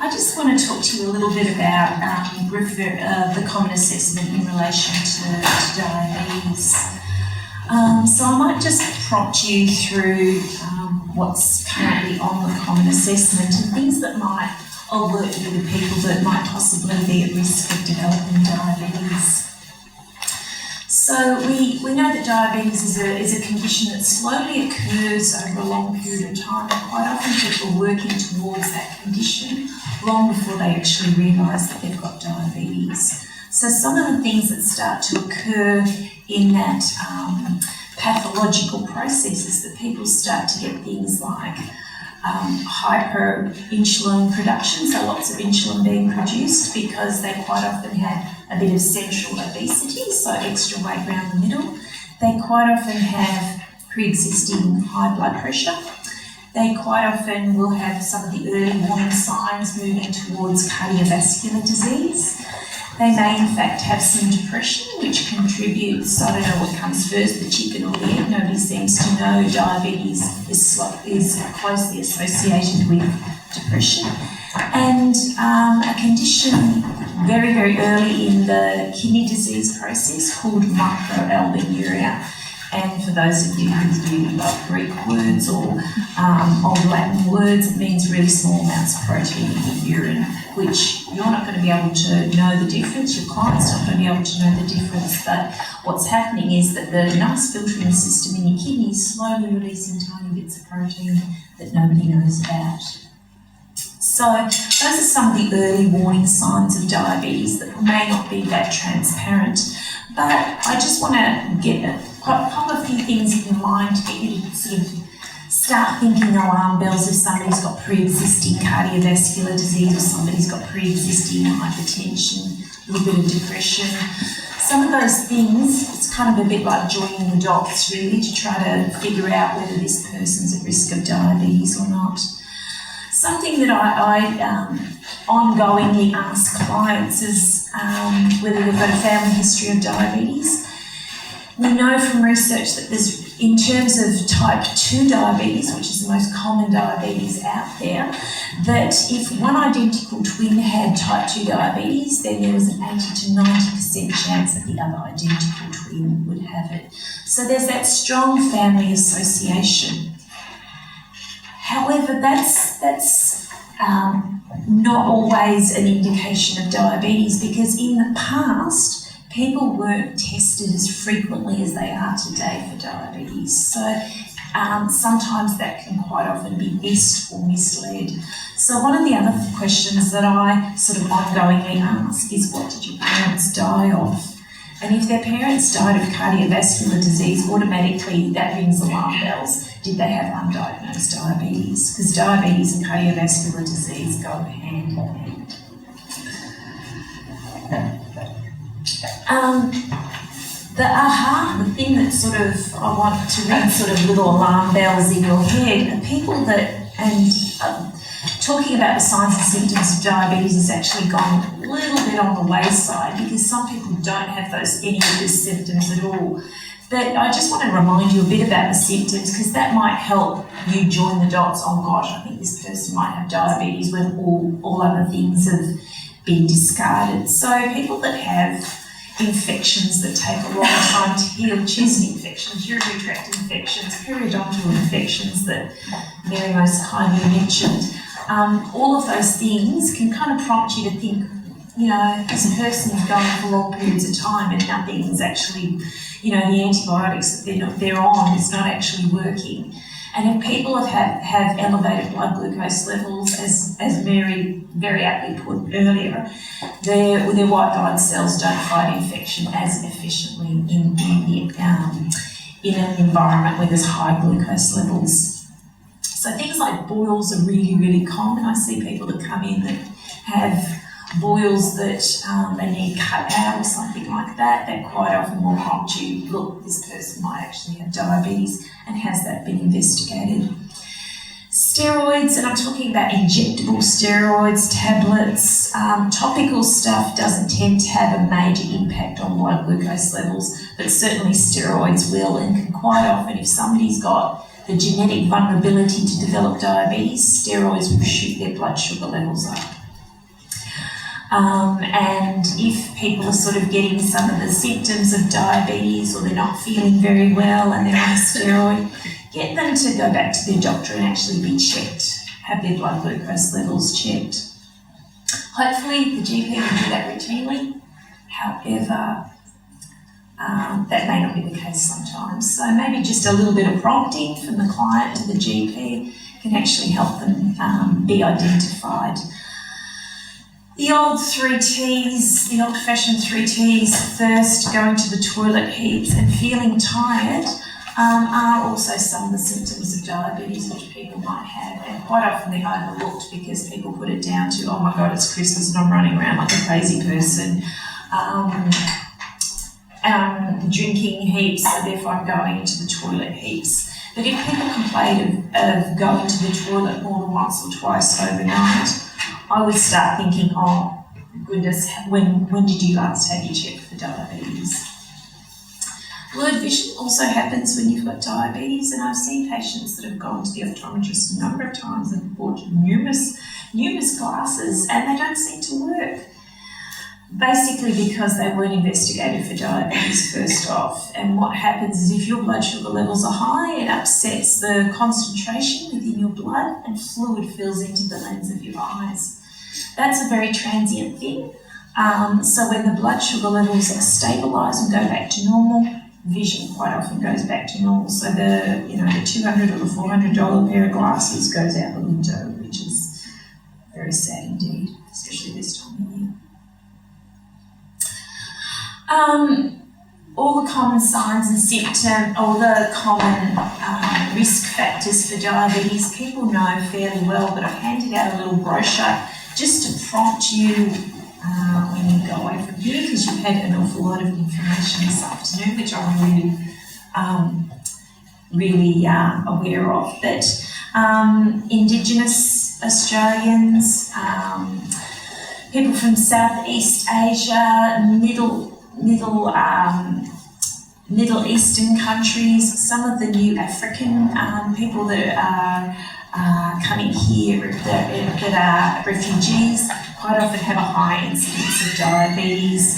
I just want to talk to you a little bit about the common assessment in relation to diabetes. So I might just prompt you through what's currently on the common assessment and things that might alert you to people that might possibly be at risk of developing diabetes. So we know that diabetes is a condition that slowly occurs over a long period of time, and quite often people are working towards that condition long before they actually realise that they've got diabetes. So some of the things that start to occur in that pathological process is that people start to get things like hyperinsulin production, so lots of insulin being produced because they quite often have a bit of central obesity, so extra weight around the middle. They quite often have pre-existing high blood pressure. They quite often will have some of the early warning signs moving towards cardiovascular disease. They may in fact have some depression, which contributes, I don't know what comes first, the chicken or the egg. Nobody seems to know diabetes is closely associated with depression. And a condition very, very early in the kidney disease process called microalbuminuria. And for those of you who really love Greek words or old Latin words, it means really small amounts of protein in your urine, which you're not going to be able to know the difference, your client's not going to be able to know the difference, but what's happening is that the nice filtering system in your kidney is slowly releasing tiny bits of protein that nobody knows about. So those are some of the early warning signs of diabetes that may not be that transparent. But I just want to pop a few things in your mind to get you to sort of start thinking alarm bells if somebody's got pre-existing cardiovascular disease or somebody's got pre-existing hypertension, a little bit of depression. Some of those things, it's kind of a bit like joining the dots really to try to figure out whether this person's at risk of diabetes or not. Something that I ongoingly ask clients is whether they've got a family history of diabetes. We know from research that there's, in terms of type 2 diabetes, which is the most common diabetes out there, that if one identical twin had type 2 diabetes, then there was an 80 to 90% chance that the other identical twin would have it. So there's that strong family association. However, that's not always an indication of diabetes, because in the past, people weren't tested as frequently as they are today for diabetes. So sometimes that can quite often be missed or misled. So one of the other questions that I sort of ongoingly ask is, what did your parents die of? And if their parents died of cardiovascular disease, automatically that rings alarm bells. Did they have undiagnosed diabetes? Because diabetes and cardiovascular disease go hand in hand. The thing that sort of I want to ring sort of little alarm bells in your head are people that, and talking about the signs and symptoms of diabetes has actually gone a little bit on the wayside, because some people don't have any of those symptoms at all. But I just want to remind you a bit about the symptoms, because that might help you join the dots. Oh gosh, I think this person might have diabetes when all other things have been discarded. So people that have infections that take a long time to heal, chest infections, urinary tract infections, periodontal infections that Mary most kindly mentioned, all of those things can kind of prompt you to think, you know, this person is going for long periods of time and nothing's actually, you know, the antibiotics that they're on is not actually working. And if people have elevated blood glucose levels, as Mary very aptly put earlier, their white blood cells don't fight infection as efficiently in an environment where there's high glucose levels. So things like boils are really, really common. I see people that come in that have boils that they need cut out or something like that, that quite often will prompt you, look, this person might actually have diabetes, and has that been investigated? Steroids, and I'm talking about injectable steroids, tablets, topical stuff doesn't tend to have a major impact on blood glucose levels, but certainly steroids will, and can quite often, if somebody's got the genetic vulnerability to develop diabetes, steroids will shoot their blood sugar levels up. And if people are sort of getting some of the symptoms of diabetes, or they're not feeling very well and they're on a steroid, get them to go back to their doctor and actually be checked, have their blood glucose levels checked. Hopefully the GP will do that routinely. However, that may not be the case sometimes. So maybe just a little bit of prompting from the client to the GP can actually help them be identified. The old 3 Ts, the old-fashioned 3 Ts, thirst, going to the toilet heaps and feeling tired, are also some of the symptoms of diabetes which people might have, and quite often they're overlooked because people put it down to, oh my God, it's Christmas and I'm running around like a crazy person, drinking heaps, so therefore I'm going to the toilet heaps. But if people complain of going to the toilet more than once or twice overnight, I would start thinking, oh goodness, when did you last have your check for diabetes? Blurred vision also happens when you've got diabetes, and I've seen patients that have gone to the optometrist a number of times and bought numerous glasses and they don't seem to work. Basically because they weren't investigated for diabetes first off. And what happens is if your blood sugar levels are high, it upsets the concentration within your blood and fluid fills into the lens of your eyes. That's a very transient thing. So when the blood sugar levels are stabilised and go back to normal, vision quite often goes back to normal. So the $200 or the $400 pair of glasses goes out the window, which is very sad indeed, especially this time of year. All the common signs and symptoms, all the common risk factors for diabetes, people know fairly well, but I've handed out a little brochure just to prompt you when you go away from here, because you've had an awful lot of information this afternoon, which I'm really aware of. That Indigenous Australians, people from Southeast Asia, Middle Eastern countries, some of the new African people that are coming here that are refugees quite often have a high incidence of diabetes.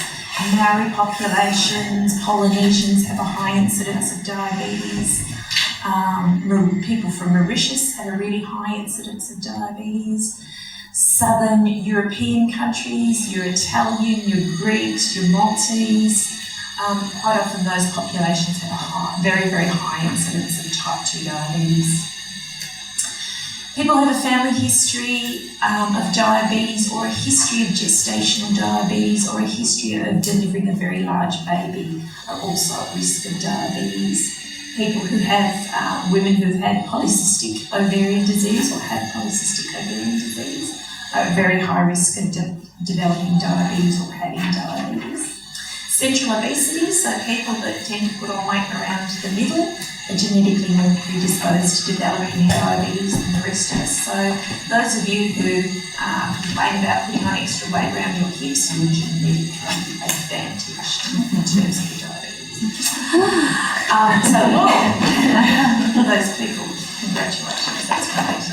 Maori populations, Polynesians have a high incidence of diabetes. People from Mauritius have a really high incidence of diabetes. Southern European countries, your Italian, your Greeks, your Maltese, quite often those populations have a very, very high incidence of type 2 diabetes. People have a family history of diabetes, or a history of gestational diabetes, or a history of delivering a very large baby are also at risk of diabetes. People who have, women who have had polycystic ovarian disease or have polycystic ovarian disease are at very high risk of developing diabetes or having diabetes. Central obesity, so people that tend to put on weight around the middle are genetically more predisposed to developing diabetes than the rest of us. So those of you who complain about putting on extra weight around your hips, you would genetically have an advantage in terms of diabetes. For those people, congratulations, that's great.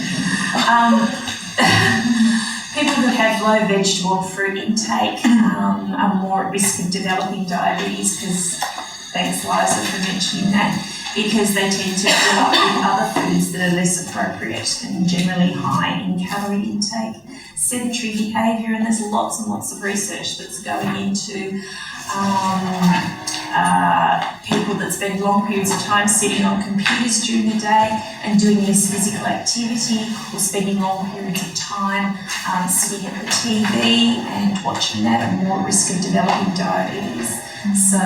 People that have low vegetable and fruit intake are more at risk of developing diabetes, because, thanks Liza for mentioning that, because they tend to fill up with other foods that are less appropriate and generally high in calorie intake. Sedentary behaviour, and there's lots and lots of research that's going into people that spend long periods of time sitting on computers during the day and doing less physical activity, or spending long periods of time sitting at the TV and watching that are more at risk of developing diabetes. So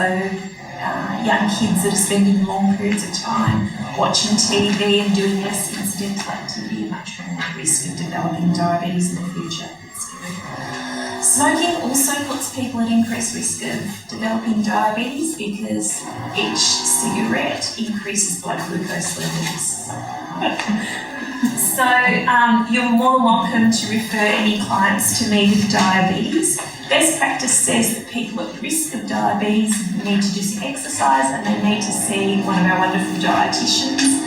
young kids that are spending long periods of time watching TV and doing less incidental activity are much more at risk of developing diabetes in the future. Smoking also puts people at increased risk of developing diabetes, because each cigarette increases blood glucose levels. So you're more than welcome to refer any clients to me with diabetes. Best practice says that people at risk of diabetes need to do some exercise, and they need to see one of our wonderful dietitians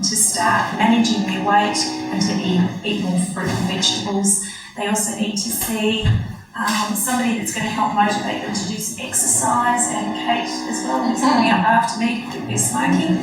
to start managing their weight and to eat more fruit and vegetables. They also need to see somebody that's going to help motivate them to do some exercise, and Kate as well, who's coming up after me, particularly smoking,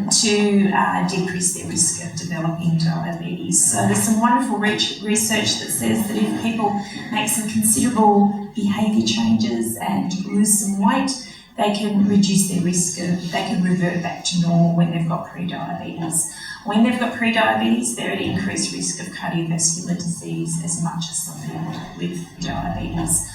to decrease their risk of developing diabetes. So there's some wonderful research that says that if people make some considerable behaviour changes and lose some weight, they can reduce their risk they can revert back to normal when they've got pre-diabetes. When they've got pre-diabetes, they're at increased risk of cardiovascular disease as much as somebody with diabetes.